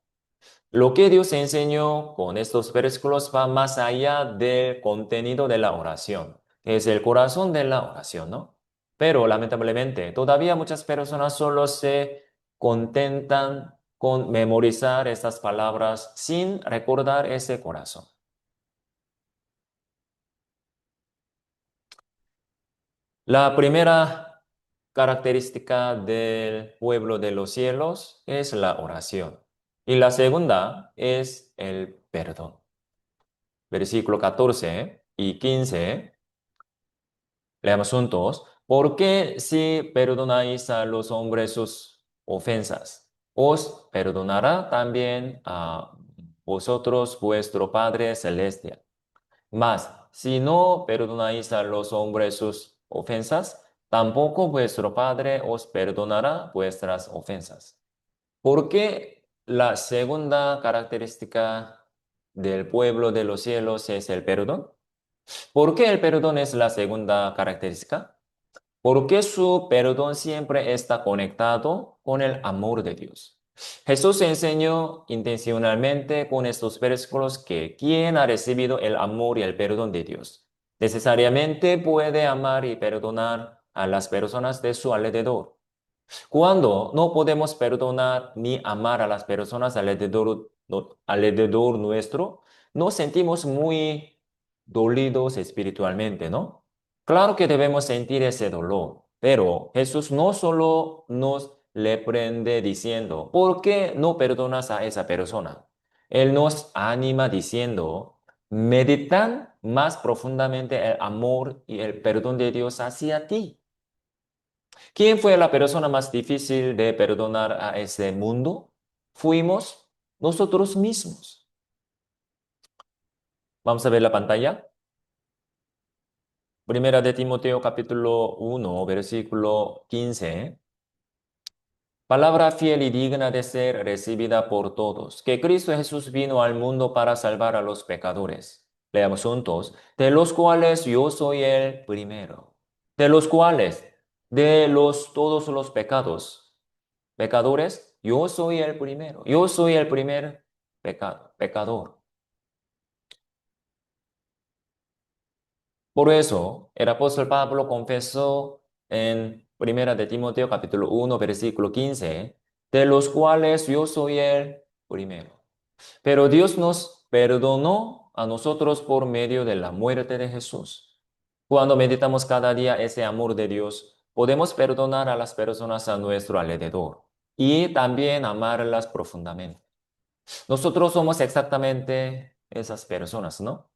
Lo que Dios enseñó con estos versículos va más allá del contenido de la oración. Es el corazón de la oración, ¿no? Pero lamentablemente, todavía muchas personas solo se contentan con memorizar estas palabras sin recordar ese corazón. La primera característica del pueblo de los cielos es la oración. Y la segunda es el perdón. Versículo 14 y 15, leamos juntos. ¿Por qué si perdonáis a los hombres sus ofensas, os perdonará también a vosotros vuestro Padre Celestial? Mas, si no perdonáis a los hombres sus ofensas, tampoco vuestro Padre os perdonará vuestras ofensas. ¿Por qué la segunda característica del pueblo de los cielos es el perdón? ¿Por qué el perdón es la segunda característica? Porque su perdón siempre está conectado con el amor de Dios. Jesús enseñó intencionalmente con estos versículos que quien ha recibido el amor y el perdón de Dios necesariamente puede amar y perdonar a las personas de su alrededor. Cuando no podemos perdonar ni amar a las personas alrededor, alrededor nuestro, nos sentimos muy dolidos espiritualmente, ¿no? Claro que debemos sentir ese dolor, pero Jesús no solo nos le prende diciendo, ¿por qué no perdonas a esa persona? Él nos anima diciendo, meditan más profundamente el amor y el perdón de Dios hacia ti. ¿Quién fue la persona más difícil de perdonar a ese mundo? Fuimos nosotros mismos. Vamos a ver la pantalla. Primera de Timoteo capítulo 1, versículo 15. Palabra fiel y digna de ser recibida por todos, que Cristo Jesús vino al mundo para salvar a los pecadores. Leamos juntos, de los cuales yo soy el primero. De los cuales, de los todos los pecados, pecadores, yo soy el primero. Yo soy el primer pecador. Por eso, el apóstol Pablo confesó en Primera de Timoteo capítulo 1, versículo 15, de los cuales yo soy el primero. Pero Dios nos perdonó a nosotros por medio de la muerte de Jesús. Cuando meditamos cada día ese amor de Dios, podemos perdonar a las personas a nuestro alrededor y también amarlas profundamente. Nosotros somos exactamente esas personas, ¿no?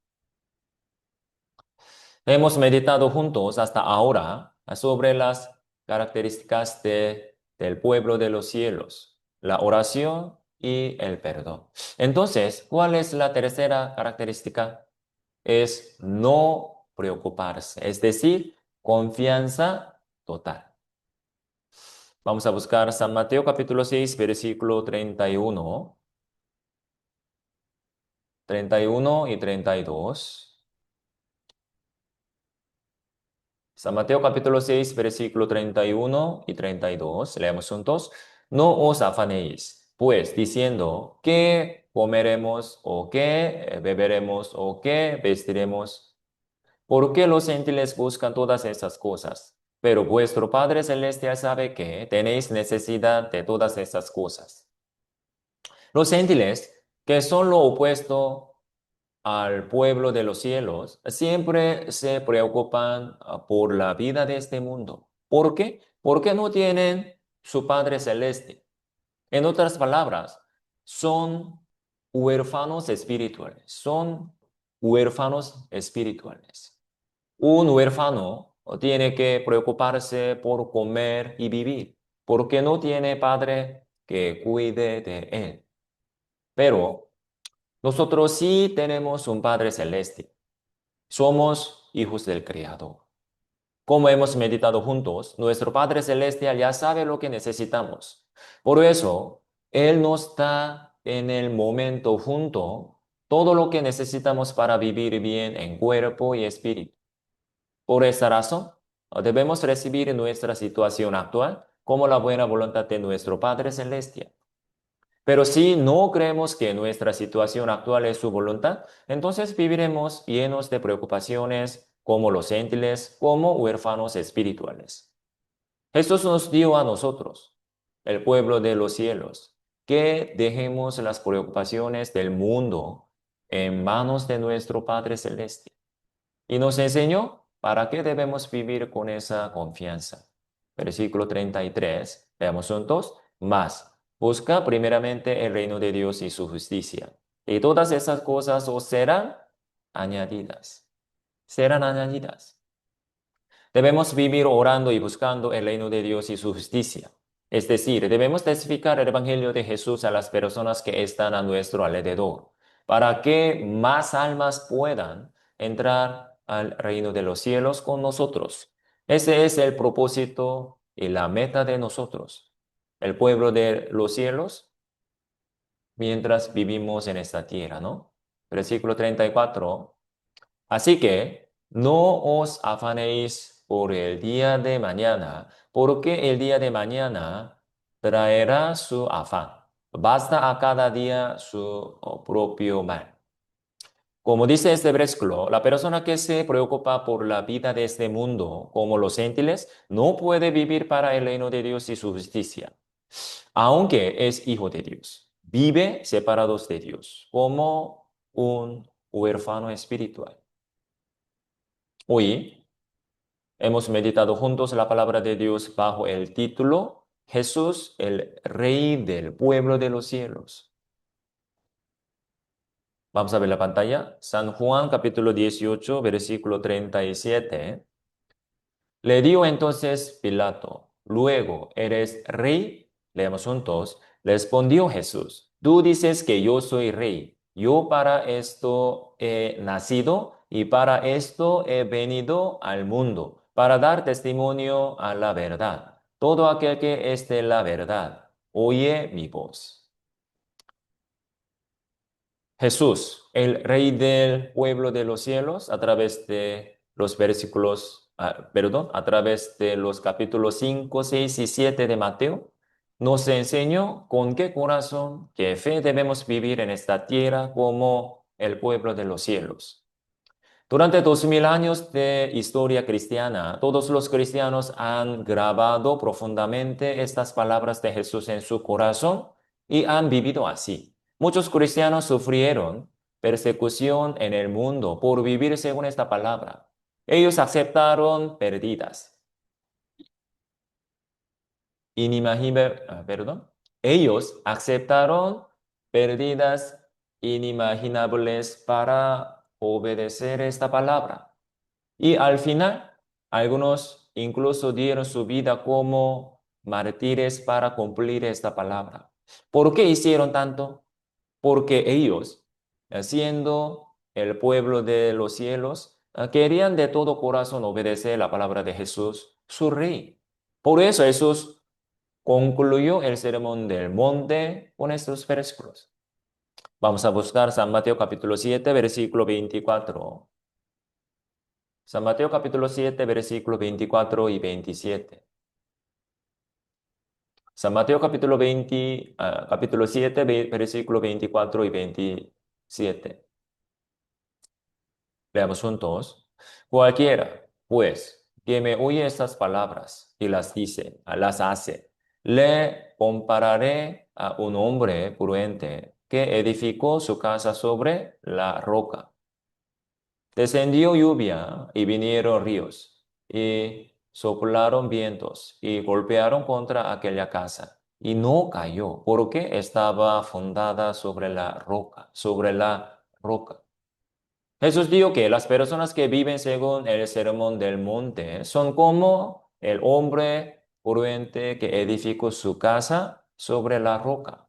Hemos meditado juntos hasta ahora sobre las características del pueblo de los cielos, la oración y el perdón. Entonces, ¿cuál es la tercera característica? Es no preocuparse, es decir, confianza total. Vamos a buscar San Mateo capítulo 6, versículo 31 y 32. San Mateo capítulo 6, versículo 31 y 32. Leemos juntos. No os afanéis, pues, diciendo, ¿qué comeremos o qué beberemos o qué vestiremos? ¿Por qué los gentiles buscan todas esas cosas? Pero vuestro Padre Celestial sabe que tenéis necesidad de todas esas cosas. Los gentiles, que son lo opuesto al pueblo de los cielos, siempre se preocupan por la vida de este mundo. ¿Por qué? Porque no tienen su Padre Celeste. En otras palabras, son huérfanos espirituales. Son huérfanos espirituales. Un huérfano tiene que preocuparse por comer y vivir, porque no tiene padre que cuide de él. Pero nosotros sí tenemos un Padre Celeste. Somos hijos del Creador. Como hemos meditado juntos, nuestro Padre Celestial ya sabe lo que necesitamos. Por eso, Él nos da en el momento junto todo lo que necesitamos para vivir bien en cuerpo y espíritu. Por esta razón, debemos recibir nuestra situación actual como la buena voluntad de nuestro Padre Celestial. Pero si no creemos que nuestra situación actual es su voluntad, entonces viviremos llenos de preocupaciones como los gentiles, como huérfanos espirituales. Jesús nos dio a nosotros, el pueblo de los cielos, que dejemos las preocupaciones del mundo en manos de nuestro Padre Celeste. Y nos enseñó para qué debemos vivir con esa confianza. Versículo 33, veamos juntos. Más, busca primeramente el reino de Dios y su justicia. Y todas esas cosas os serán añadidas. Serán añadidas. Debemos vivir orando y buscando el reino de Dios y su justicia. Es decir, debemos testificar el Evangelio de Jesús a las personas que están a nuestro alrededor, para que más almas puedan entrar al reino de los cielos con nosotros. Ese es el propósito y la meta de nosotros, el pueblo de los cielos, mientras vivimos en esta tierra, ¿no? Versículo 34. Así que no os afanéis por el día de mañana, porque el día de mañana traerá su afán. Basta a cada día su propio mal. Como dice este versículo, la persona que se preocupa por la vida de este mundo, como los gentiles, no puede vivir para el reino de Dios y su justicia, aunque es hijo de Dios. Vive separados de Dios, como un huérfano espiritual. Hoy hemos meditado juntos la palabra de Dios bajo el título Jesús, el Rey del pueblo de los cielos. Vamos a ver la pantalla. San Juan capítulo 18, versículo 37. Le dio entonces Pilato, luego, ¿eres rey? Leemos juntos. Respondió Jesús, tú dices que yo soy rey. Yo para esto he nacido y para esto he venido al mundo, para dar testimonio a la verdad. Todo aquel que es de la verdad, oye mi voz. Jesús, el Rey del pueblo de los cielos, a través de los versículos, perdón, a través de los capítulos 5, 6 y 7 de Mateo, nos enseñó con qué corazón, qué fe debemos vivir en esta tierra como el pueblo de los cielos. Durante 2000 años de historia cristiana, todos los cristianos han grabado profundamente estas palabras de Jesús en su corazón y han vivido así. Muchos cristianos sufrieron persecución en el mundo por vivir según esta palabra. Ellos aceptaron pérdidas inimaginables, perdón. Ellos aceptaron pérdidas inimaginables para obedecer esta palabra. Y al final, algunos incluso dieron su vida como mártires para cumplir esta palabra. ¿Por qué hicieron tanto? Porque ellos, siendo el pueblo de los cielos, querían de todo corazón obedecer la palabra de Jesús, su rey. Por eso Jesús concluyó el sermón del monte con estos versículos. Vamos a buscar San Mateo capítulo 7, versículo 24. San Mateo capítulo 7, versículos 24 y 27. San Mateo capítulo 7, versículo 24 y 27. Leamos juntos. Cualquiera, pues, que me oye estas palabras y las dice, las hace, le compararé a un hombre prudente que edificó su casa sobre la roca. Descendió lluvia y vinieron ríos, y soplaron vientos y golpearon contra aquella casa, y no cayó, porque estaba fundada sobre la roca, sobre la roca. Jesús dijo que las personas que viven según el sermón del monte son como el hombre prudente que edificó su casa sobre la roca.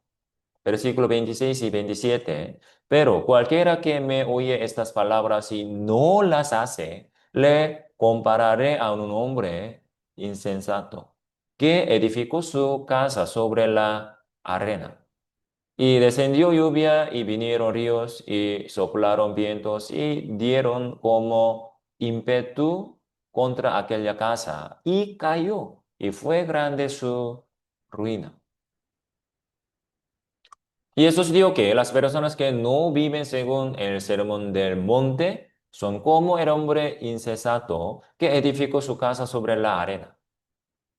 Versículo 26 y 27. Pero cualquiera que me oye estas palabras y no las hace, le compararé a un hombre insensato que edificó su casa sobre la arena. Y descendió lluvia y vinieron ríos y soplaron vientos y dieron como ímpetu contra aquella casa y cayó y fue grande su ruina. Y eso dijo que las personas que no viven según el sermón del monte son como el hombre insensato que edificó su casa sobre la arena.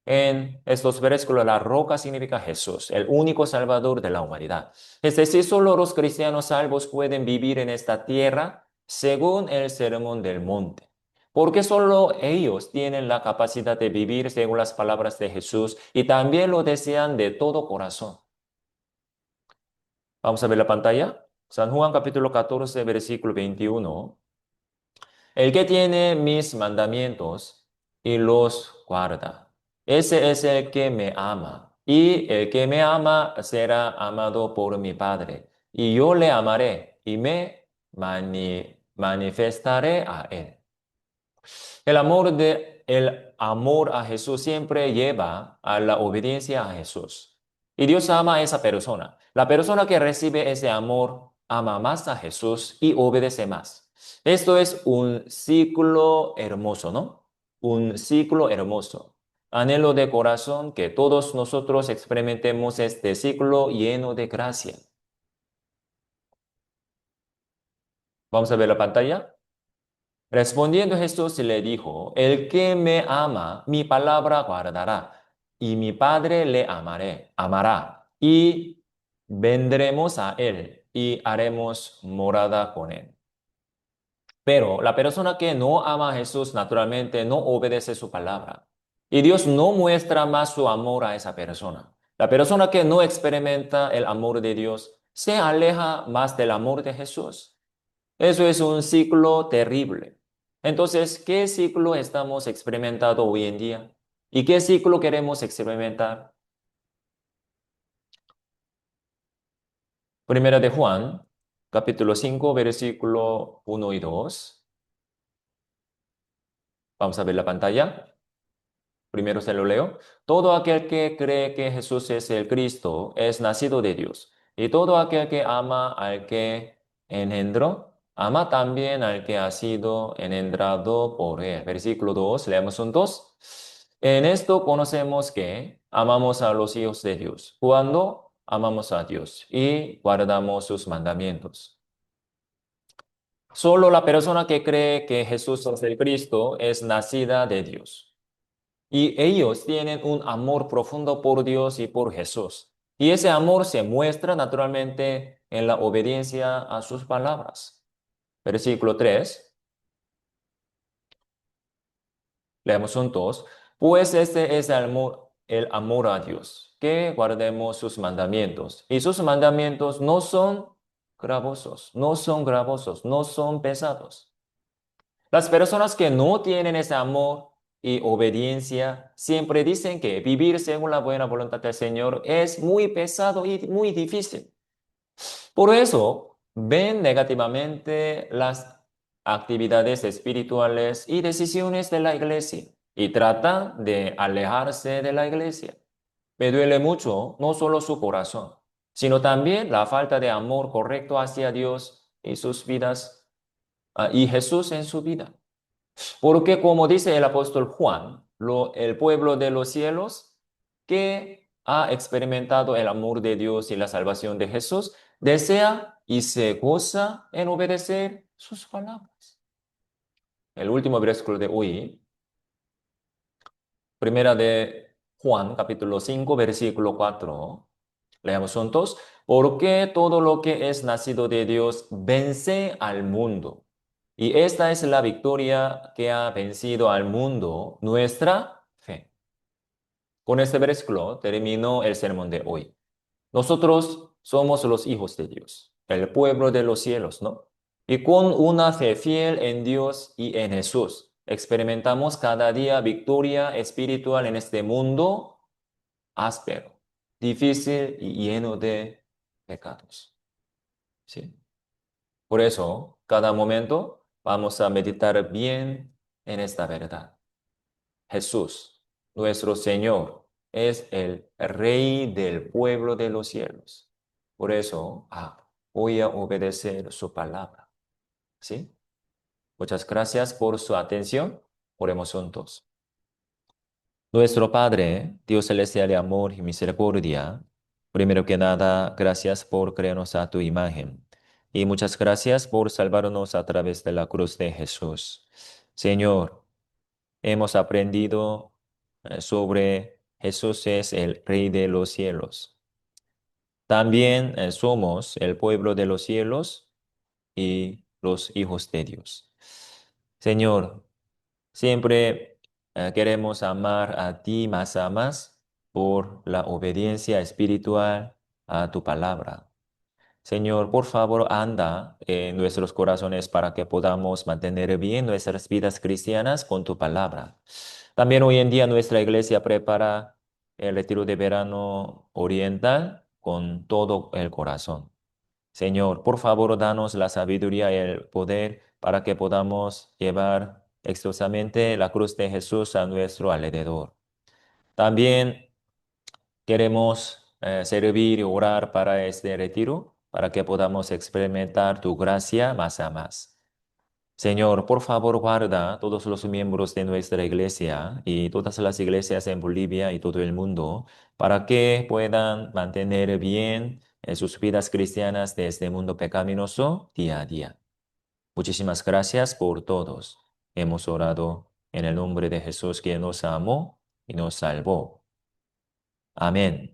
En estos versículos, la roca significa Jesús, el único salvador de la humanidad. Es decir, solo los cristianos salvos pueden vivir en esta tierra según el sermón del monte. Porque solo ellos tienen la capacidad de vivir según las palabras de Jesús y también lo desean de todo corazón. Vamos a ver la pantalla. San Juan capítulo 14, versículo 21. El que tiene mis mandamientos y los guarda, ese es el que me ama. Y el que me ama será amado por mi Padre. Y yo le amaré y me manifestaré a él. El amor a Jesús siempre lleva a la obediencia a Jesús. Y Dios ama a esa persona. La persona que recibe ese amor ama más a Jesús y obedece más. Esto es un ciclo hermoso, ¿no? Un ciclo hermoso. Anhelo de corazón que todos nosotros experimentemos este ciclo lleno de gracia. Vamos a ver la pantalla. Respondiendo Jesús le dijo, el que me ama, mi palabra guardará, y mi Padre le amará, y vendremos a él y haremos morada con él. Pero la persona que no ama a Jesús naturalmente no obedece su palabra. Y Dios no muestra más su amor a esa persona. La persona que no experimenta el amor de Dios se aleja más del amor de Jesús. Eso es un ciclo terrible. Entonces, ¿qué ciclo estamos experimentando hoy en día? ¿Y qué ciclo queremos experimentar? Primera de Juan, capítulo 5, versículo 1 y 2. Vamos a ver la pantalla. Primero se lo leo. Todo aquel que cree que Jesús es el Cristo es nacido de Dios. Y todo aquel que ama al que engendró, ama también al que ha sido engendrado por él. Versículo 2, leemos juntos. En esto conocemos que amamos a los hijos de Dios, cuando amamos a Dios y guardamos sus mandamientos. Solo la persona que cree que Jesús es el Cristo es nacida de Dios. Y ellos tienen un amor profundo por Dios y por Jesús. Y ese amor se muestra naturalmente en la obediencia a sus palabras. Versículo 3, leemos juntos. Pues este es el amor a Dios, que guardemos sus mandamientos. Y sus mandamientos no son gravosos, no son gravosos, no son pesados. Las personas que no tienen ese amor y obediencia siempre dicen que vivir según la buena voluntad del Señor es muy pesado y muy difícil. Por eso, ven negativamente las actividades espirituales y decisiones de la iglesia y tratan de alejarse de la iglesia. Me duele mucho no solo su corazón, sino también la falta de amor correcto hacia Dios y sus vidas, y Jesús en su vida. Porque como dice el apóstol Juan, el pueblo de los cielos que ha experimentado el amor de Dios y la salvación de Jesús, desea y se goza en obedecer sus palabras. El último versículo de hoy, primera de Juan, capítulo 5, versículo 4. Leamos juntos. Porque todo lo que es nacido de Dios vence al mundo. Y esta es la victoria que ha vencido al mundo, nuestra fe. Con este versículo terminó el sermón de hoy. Nosotros somos los hijos de Dios, el pueblo de los cielos, ¿no? Y con una fe fiel en Dios y en Jesús, experimentamos cada día victoria espiritual en este mundo áspero, difícil y lleno de pecados. ¿Sí? Por eso, cada momento vamos a meditar bien en esta verdad. Jesús, nuestro Señor, es el Rey del pueblo de los cielos. Por eso, voy a obedecer su palabra. ¿Sí? Muchas gracias por su atención. Oremos juntos. Nuestro Padre, Dios celestial de amor y misericordia, primero que nada, gracias por crearnos a tu imagen. Y muchas gracias por salvarnos a través de la cruz de Jesús. Señor, hemos aprendido sobre Jesús es el Rey de los cielos. También somos el pueblo de los cielos y los hijos de Dios. Señor, siempre queremos amar a ti más a más por la obediencia espiritual a tu palabra. Señor, por favor, anda en nuestros corazones para que podamos mantener bien nuestras vidas cristianas con tu palabra. También hoy en día nuestra iglesia prepara el retiro de verano oriental con todo el corazón. Señor, por favor, danos la sabiduría y el poder para que podamos llevar exitosamente la cruz de Jesús a nuestro alrededor. También queremos servir y orar para este retiro, para que podamos experimentar tu gracia más a más. Señor, por favor, guarda todos los miembros de nuestra iglesia y todas las iglesias en Bolivia y todo el mundo, para que puedan mantener bien sus vidas cristianas de este mundo pecaminoso día a día. Muchísimas gracias por todos. Hemos orado en el nombre de Jesús que nos amó y nos salvó. Amén.